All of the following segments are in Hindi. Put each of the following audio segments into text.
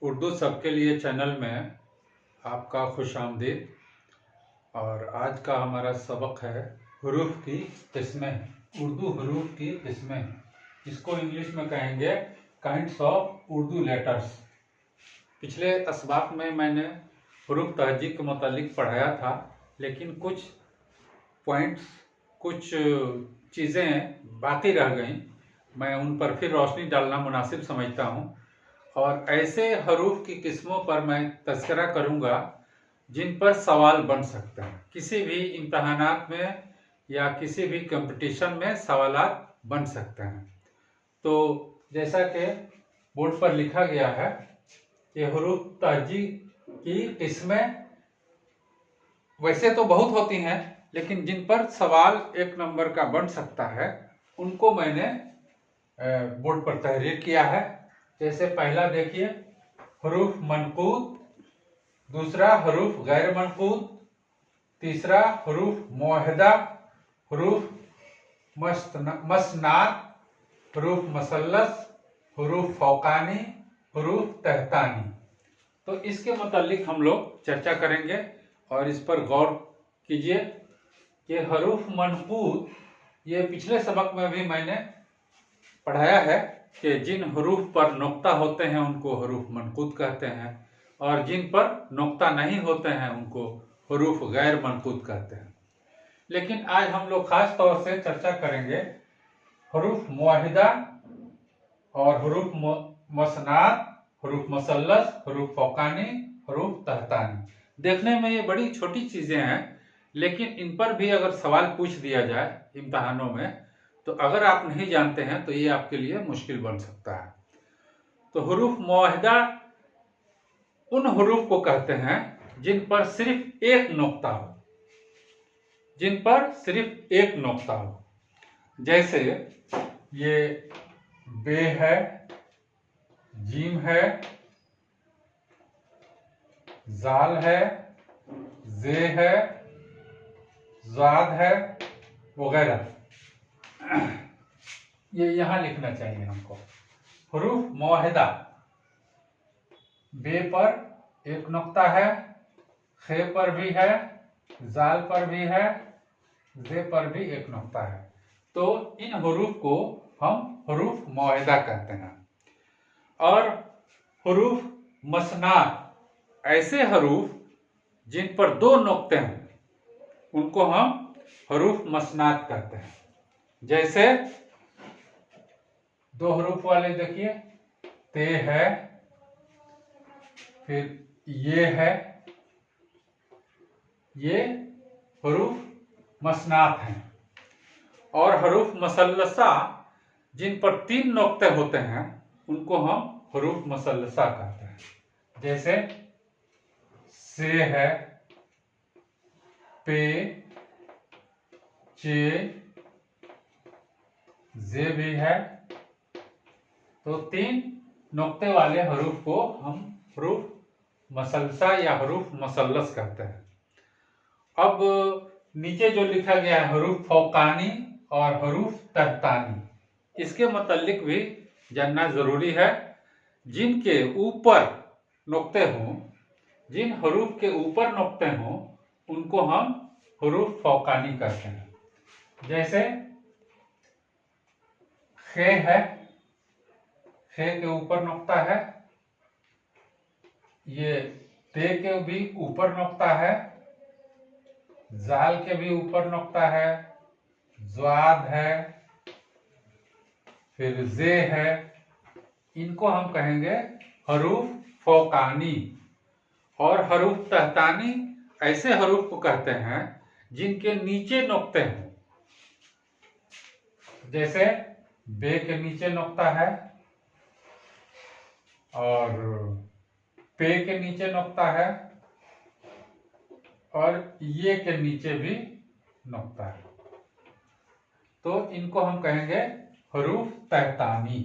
उर्दू सबके लिए चैनल में आपका खुशामदीद। और आज का हमारा सबक है हरूफ की किस्में। उर्दू हरूफ की किस्में, इसको इंग्लिश में कहेंगे काइंड्स ऑफ उर्दू लेटर्स। पिछले असबाक में मैंने हरूफ तहजीब के मुतालिक पढ़ाया था, लेकिन कुछ पॉइंट्स, कुछ चीज़ें बाकी रह गईं। मैं उन पर फिर रोशनी डालना मुनासिब समझता हूँ और ऐसे हरूफ की किस्मों पर मैं तज़किरा करूँगा जिन पर सवाल बन सकते हैं। किसी भी इम्तहानात में या किसी भी कंपटीशन में सवालात बन सकते हैं। तो जैसा कि बोर्ड पर लिखा गया है कि हरूफ तहजीब की किस्में वैसे तो बहुत होती हैं, लेकिन जिन पर सवाल एक नंबर का बन सकता है उनको मैंने बोर्ड पर तहरीर किया है। जैसे पहला देखिए, हरूफ मनकूत, दूसरा हरूफ गैर मनकूत, तीसरा हरूफ मुअहदा, हरूफ मसनात, हरूफ मसल्लस, हरूफ फौकानी, हरूफ तहतानी। तो इसके मुतालिक हम लोग चर्चा करेंगे और इस पर गौर कीजिए कि हरूफ मनकूत, ये पिछले सबक में भी मैंने पढ़ाया है कि जिन हरूफ पर नुक्ता होते हैं उनको हरूफ मनकूत कहते हैं और जिन पर नुक्ता नहीं होते हैं उनको हरूफ गैर मनकूत कहते हैं। लेकिन आज हम लोग खास तौर से चर्चा करेंगे हरूफ मुअहदा और हरूफ मसनात, हरूफ मसल्लस, हरूफ फौकानी, हरूफ तहतानी। देखने में ये बड़ी छोटी चीजें हैं, लेकिन इन पर भी अगर सवाल पूछ दिया जाए इम्तहानों में तो अगर आप नहीं जानते हैं तो ये आपके लिए मुश्किल बन सकता है। तो हरूफ मुअहदा उन हरूफ को कहते हैं जिन पर सिर्फ एक नुक्ता हो, जिन पर सिर्फ एक नुक्ता हो। जैसे ये बे है, जीम है, जाल है, जे है, ज़ाद है वगैरह। ये यहां लिखना चाहिए हमको। हरूफ मुअहदा, बे पर एक नुक्ता है, खे पर भी है, जाल पर भी है, जे पर भी एक नुक्ता है। तो इन हरूफ को हम हरूफ मुअहदा कहते हैं। और हरूफ मसनात, ऐसे हरूफ जिन पर दो नुक्ते हैं उनको हम हरूफ मसनात कहते हैं। जैसे दो हरूफ वाले देखिए, ते है, फिर ये है, ये हरूफ मसनात हैं। और हरूफ मसल्लसा, जिन पर तीन नुक्ते होते हैं उनको हम हरूफ मसल्लसा कहते हैं। जैसे से है, पे, चे, जे भी है। तो तीन नुक्ते वाले हरूफ को हम हरूफ मसल्लसा या हरूफ मसल्लस कहते हैं। अब नीचे जो लिखा गया है हरूफ फौकानी और हरूफ तहतानी, इसके मुतालिक भी जानना जरूरी है। जिनके ऊपर नुक्ते हों, जिन हरूफ के ऊपर नुक्ते हों उनको हम हरूफ फौकानी कहते हैं। जैसे खे है, खे के ऊपर नुक्ता है, ये ते के भी ऊपर नुक्ता है, जाल के भी ऊपर नुक्ता है, ज़्वाद है, फिर जे है। इनको हम कहेंगे हरूफ फौकानी। और हरूफ तहतानी ऐसे हरूफ को कहते हैं जिनके नीचे नुक्ते हैं। जैसे बे के नीचे नुक्ता है और पे के नीचे नुक्ता है और ये के नीचे भी नुक्ता है। तो इनको हम कहेंगे हरूफ तहतानी।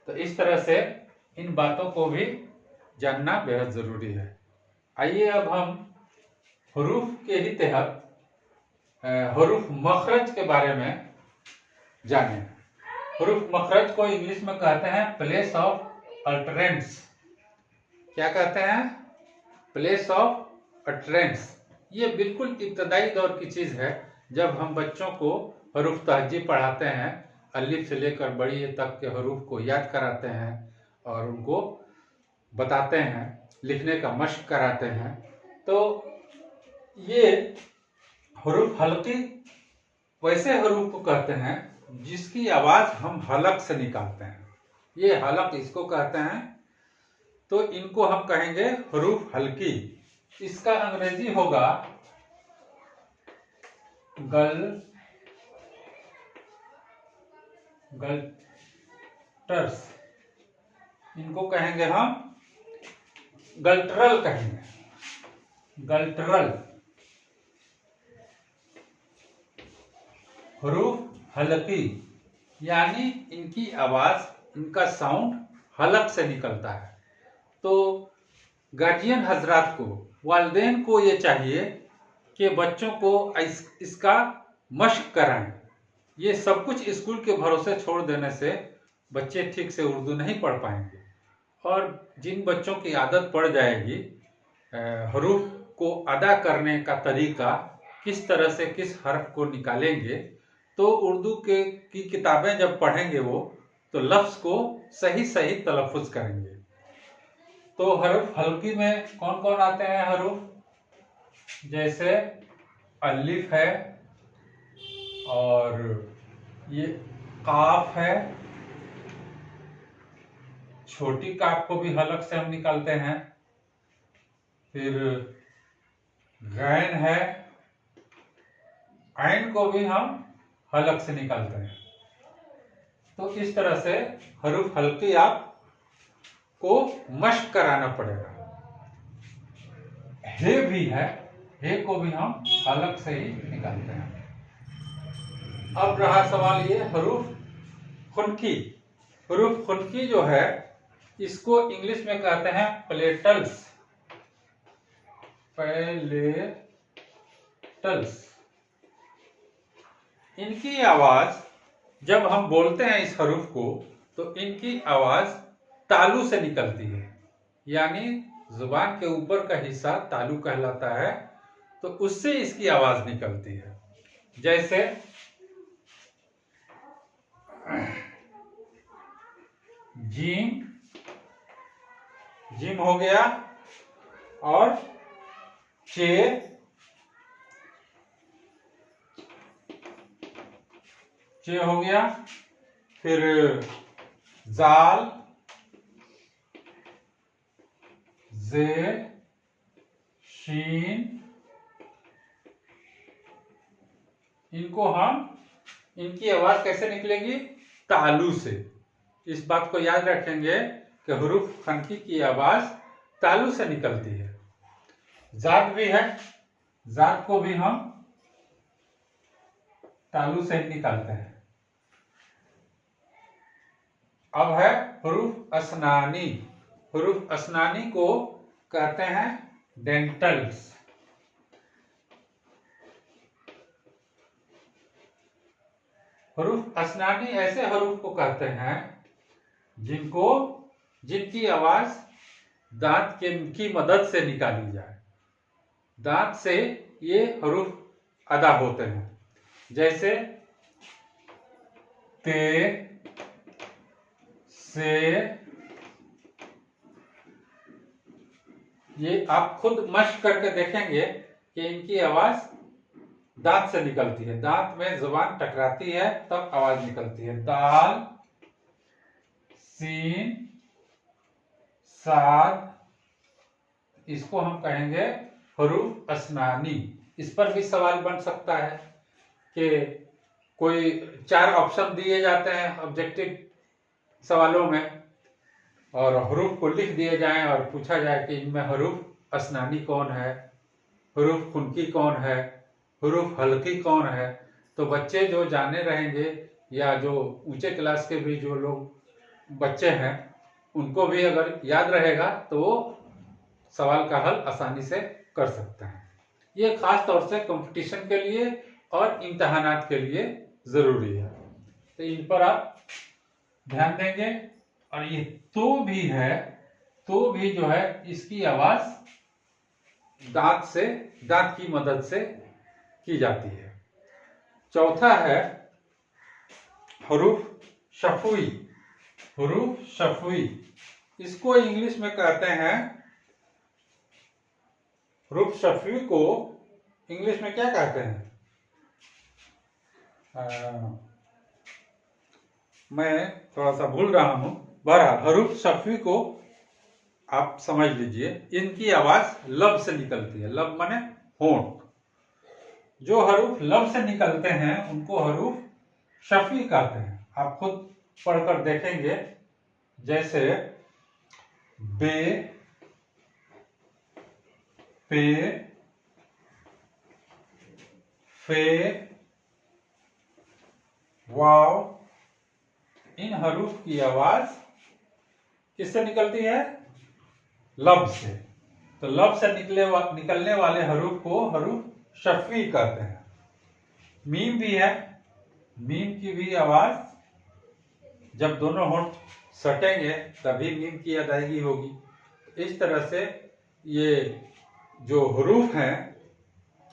तो इस तरह से इन बातों को भी जानना बेहद जरूरी है। आइए अब हम हरूफ के ही तहत हरूफ मखरज के बारे में जानें। हरूफ मखरज को इंग्लिश में कहते हैं प्लेस ऑफ अल्टरेंस। क्या कहते हैं, प्लेस ऑफ अटरेंस। ये बिल्कुल इब्तदाई दौर की चीज है, जब हम बच्चों को हरूफ तहजीब पढ़ाते हैं, अलिफ से लेकर बड़ी तक के हरूफ को याद कराते हैं और उनको बताते हैं, लिखने का मशक कराते हैं। तो ये हरूफ हल्की वैसे हरूफ को कहते हैं जिसकी आवाज हम हलक से निकालते हैं, ये हलक इसको कहते हैं। तो इनको हम कहेंगे हरूफ हल्की। इसका अंग्रेजी होगा गल्टर्स। इनको कहेंगे हम गल्टरल कहेंगे, गल्टरल। हरूफ हल्की यानी इनकी आवाज, इनका साउंड हलक से निकलता है। तो गार्जियन हजरात को, वालिदैन को ये चाहिए कि बच्चों को इसका मशक कराएं। ये सब कुछ स्कूल के भरोसे छोड़ देने से बच्चे ठीक से उर्दू नहीं पढ़ पाएंगे। और जिन बच्चों की आदत पड़ जाएगी हरूफ को अदा करने का तरीका, किस तरह से किस हर्फ को निकालेंगे, तो उर्दू की किताबें जब पढ़ेंगे वो, तो लफ्ज को सही सही तलफ़ुज़ करेंगे। तो हर्फ हल्की में कौन कौन आते हैं हरूफ, जैसे अलिफ है, और ये काफ है, छोटी काफ को भी हलक से हम निकालते हैं। फिर गैन है, आइन को भी हम हलक से निकालते हैं। तो इस तरह से हरूफ हल्की आप को मशक कराना पड़ेगा। हे भी है, हे को भी हम हलक से ही निकालते हैं। अब रहा सवाल ये हरूफ खुनकी। हरूफ खुनकी जो है, इसको इंग्लिश में कहते हैं पैलेटल्स। पैलेटल्स। इनकी आवाज जब हम बोलते हैं इस हरूफ को, तो इनकी आवाज तालू से निकलती है, यानी जुबान के ऊपर का हिस्सा तालू कहलाता है, तो उससे इसकी आवाज निकलती है। जैसे जीम, जिम हो गया, और चे, चे हो गया। फिर जाल, जे, शीन। इनको हम, इनकी आवाज कैसे निकलेगी, तालू से। इस बात को याद रखेंगे कि हरूफ खनकी की आवाज तालू से निकलती है। जात भी है, जात को भी हम तालू से ही निकालते हैं। अब है हरूफ असनानी। हरूफ असनानी को कहते हैं डेंटल्स। हरूफ असनानी ऐसे हरूफ को कहते हैं जिनकी आवाज दांत की मदद से निकाली जाए। दांत से ये हरूफ अदा होते हैं। जैसे ते, से। ये आप खुद मश्क करके देखेंगे कि इनकी आवाज दांत से निकलती है। दांत में जुबान टकराती है तब आवाज निकलती है। दाल, सीन, साद। इसको हम कहेंगे हरूफ असनानी। इस पर भी सवाल बन सकता है कि कोई 4 ऑप्शन दिए जाते हैं ऑब्जेक्टिव सवालों में, और हरूफ को लिख दिए जाएं और पूछा जाए कि इनमें हरूफ असनानी कौन है, हरूफ खुनकी कौन है, हरूफ हल्की कौन है। तो बच्चे जो जाने रहेंगे, या जो ऊंचे क्लास के भी जो लोग बच्चे हैं, उनको भी अगर याद रहेगा तो वो सवाल का हल आसानी से कर सकते हैं। ये खास तौर से कंपटीशन के लिए और इम्तहानात के लिए जरूरी है, तो इन पर आप ध्यान देंगे। और ये तो भी है, तो भी जो है इसकी आवाज दांत की मदद से की जाती है। चौथा है हरूफ शफवी। हरूफ शफवी, इसको इंग्लिश में कहते हैं, हरूफ शफवी को इंग्लिश में क्या कहते हैं? मैं थोड़ा सा भूल रहा हूं। बहरहाल हरूफ शफवी को आप समझ लीजिए, इनकी आवाज लब से निकलती है। लब माने होंठ। जो हरूफ लब से निकलते हैं उनको हरूफ शफवी कहते हैं। आप खुद पढ़कर देखेंगे, जैसे बे, पे, फे, वाव, इन हरूफ की आवाज किससे निकलती है? लब से। तो लब से निकलने वाले हरूफ को हरूफ शफवी कहते हैं। मीम भी है, मीम की भी आवाज जब दोनों होंठ सटेंगे तभी मीम की अदायगी होगी। इस तरह से ये जो हरूफ हैं,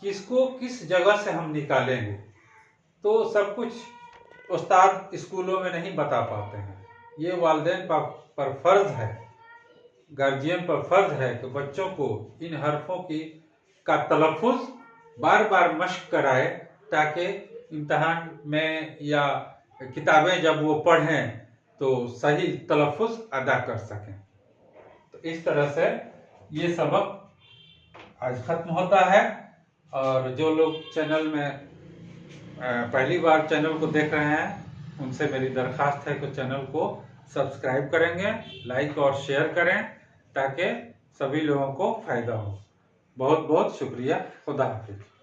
किसको किस जगह से हम निकालेंगे तो सब कुछ उस्ताद स्कूलों में नहीं बता पाते हैं। ये वालिदैन पर फर्ज है, गार्जियन पर फर्ज है कि बच्चों को इन हरफों का तलफ़ुज़ बार बार मश्क कराए, ताकि इम्तहान में या किताबें जब वो पढ़ें तो सही तलफ़ुज़ अदा कर सकें। तो इस तरह से ये सबक आज ख़त्म होता है। और जो लोग चैनल में पहली बार चैनल को देख रहे हैं, उनसे मेरी दरख्वास्त है कि चैनल को सब्सक्राइब करेंगे, लाइक और शेयर करें, ताकि सभी लोगों को फ़ायदा हो। बहुत बहुत शुक्रिया। खुदा हाफिज़।